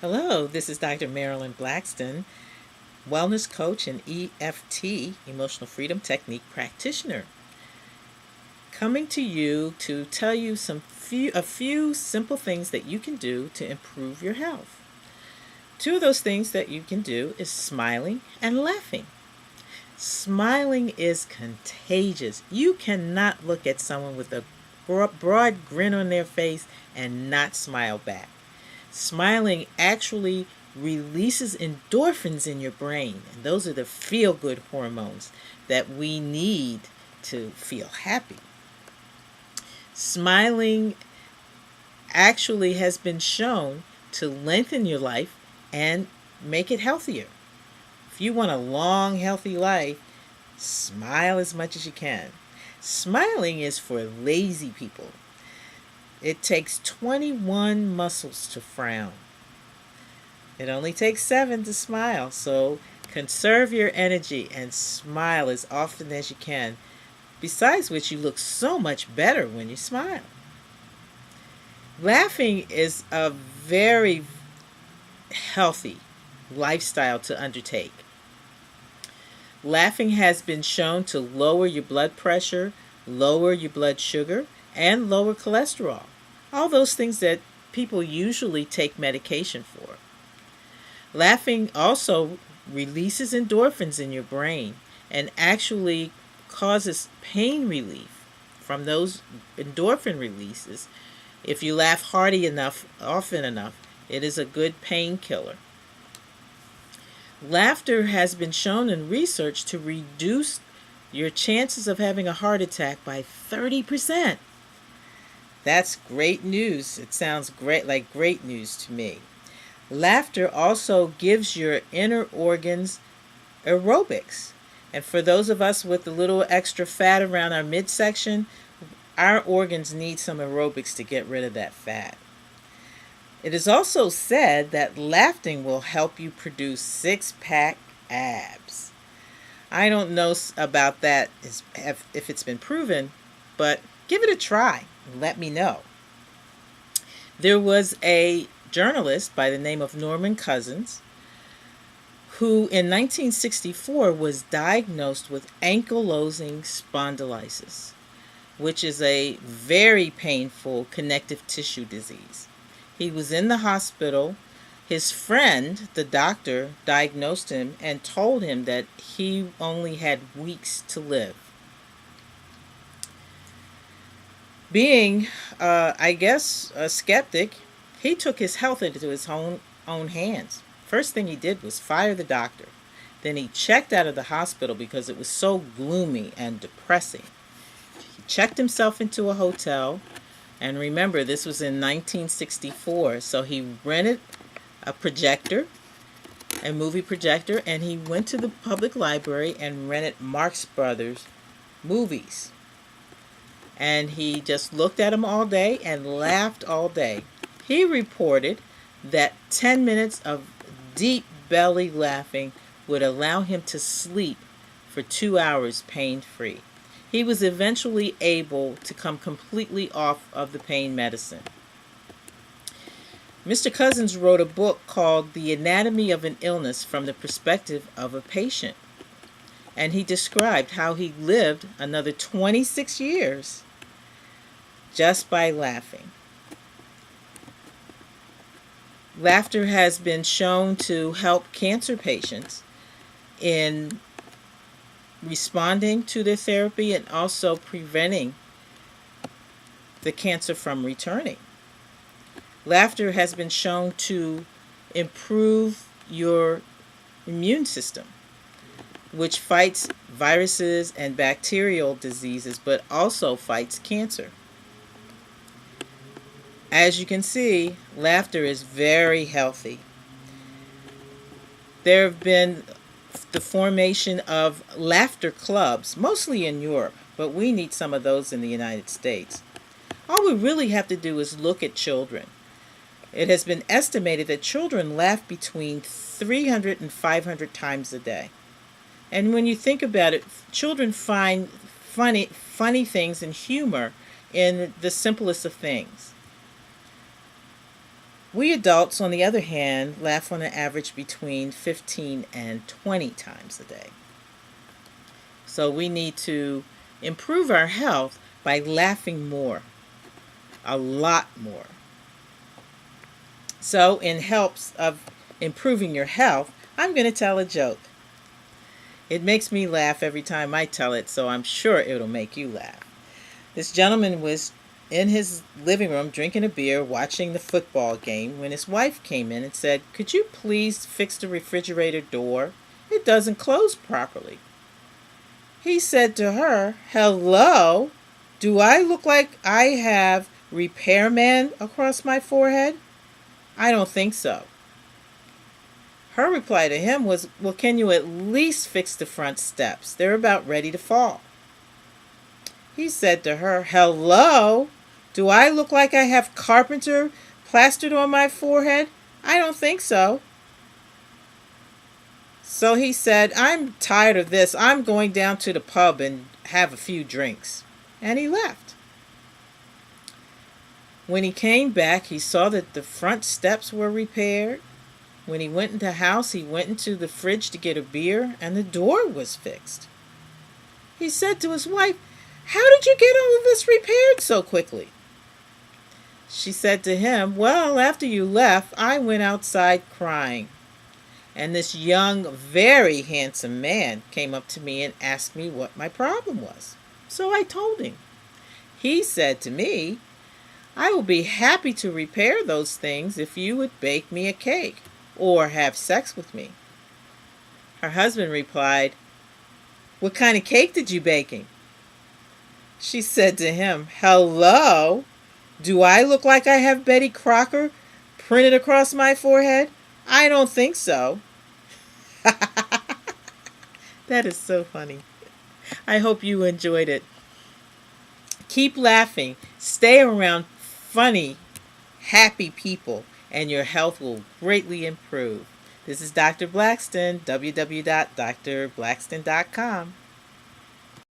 Hello, this is Dr. Marilyn Blackston, wellness coach and EFT, Emotional Freedom Technique practitioner, coming to you to tell you a few simple things that you can do to improve your health. Two of those things that you can do is smiling and laughing. Smiling is contagious. You cannot look at someone with a broad grin on their face and not smile back. Smiling actually releases endorphins in your brain, and those are the feel good hormones that we need to feel happy. Smiling actually has been shown to lengthen your life and make it healthier. If you want a long, healthy life, smile as much as you can. Smiling is for lazy people. It takes 21 muscles to frown. It only takes 7 to smile, so conserve your energy and smile as often as you can. Besides which, you look so much better when you smile. Laughing is a very healthy lifestyle to undertake. Laughing has been shown to lower your blood pressure, lower your blood sugar, and lower cholesterol. All those things that people usually take medication for. Laughing also releases endorphins in your brain and actually causes pain relief from those endorphin releases. If you laugh hearty enough, often enough, it is a good painkiller. Laughter has been shown in research to reduce your chances of having a heart attack by 30%. That's great news. It sounds great news to me. Laughter also gives your inner organs aerobics. And for those of us with a little extra fat around our midsection, our organs need some aerobics to get rid of that fat. It is also said that laughing will help you produce six-pack abs. I don't know about that if it's been proven, but give it a try and let me know. There was a journalist by the name of Norman Cousins who in 1964 was diagnosed with ankylosing spondylitis, which is a very painful connective tissue disease. He was in the hospital. His friend, the doctor, diagnosed him and told him that he only had weeks to live. Being, a skeptic, he took his health into his own hands. First thing he did was fire the doctor. Then he checked out of the hospital because it was so gloomy and depressing. He checked himself into a hotel, and remember, this was in 1964, so he rented a projector, a movie projector, and he went to the public library and rented Marx Brothers movies. And he just looked at them all day and laughed all day. He reported that 10 minutes of deep belly laughing would allow him to sleep for 2 hours pain-free. He was eventually able to come completely off of the pain medicine. Mr. Cousins wrote a book called The Anatomy of an Illness from the Perspective of a Patient. And he described how he lived another 26 years just by laughing. Laughter has been shown to help cancer patients in responding to their therapy and also preventing the cancer from returning. Laughter has been shown to improve your immune system, which fights viruses and bacterial diseases, but also fights cancer. As you can see, laughter is very healthy. There have been the formation of laughter clubs, mostly in Europe, but we need some of those in the United States. All we really have to do is look at children. It has been estimated that children laugh between 300 and 500 times a day. And when you think about it, children find funny things and humor in the simplest of things. We adults, on the other hand, laugh on an average between 15 and 20 times a day. So we need to improve our health by laughing more, a lot more. So, in helps of improving your health, I'm going to tell a joke. It makes me laugh every time I tell it, so I'm sure it'll make you laugh. This gentleman was in his living room drinking a beer, watching the football game, when his wife came in and said, "Could you please fix the refrigerator door? It doesn't close properly." He said to her, "Hello, do I look like I have repairman across my forehead? I don't think so." Her reply to him was, "Well, can you at least fix the front steps? They're about ready to fall." He said to her, "Hello, do I look like I have carpenter plastered on my forehead? I don't think so." So he said, "I'm tired of this. I'm going down to the pub and have a few drinks." And he left. When he came back, he saw that the front steps were repaired. When he went into the house, he went into the fridge to get a beer, and the door was fixed. He said to his wife, "How did you get all of this repaired so quickly?" She said to him, "Well, after you left, I went outside crying. And this young, very handsome man came up to me and asked me what my problem was. So I told him. He said to me, 'I will be happy to repair those things if you would bake me a cake or have sex with me.'" Her husband replied, "What kind of cake did you bake him?" She said to him, "Hello, do I look like I have Betty Crocker printed across my forehead? I don't think so." That is so funny. I hope you enjoyed it. Keep laughing. Stay around funny, happy people, and your health will greatly improve. This is Dr. Blackston, www.drblackston.com.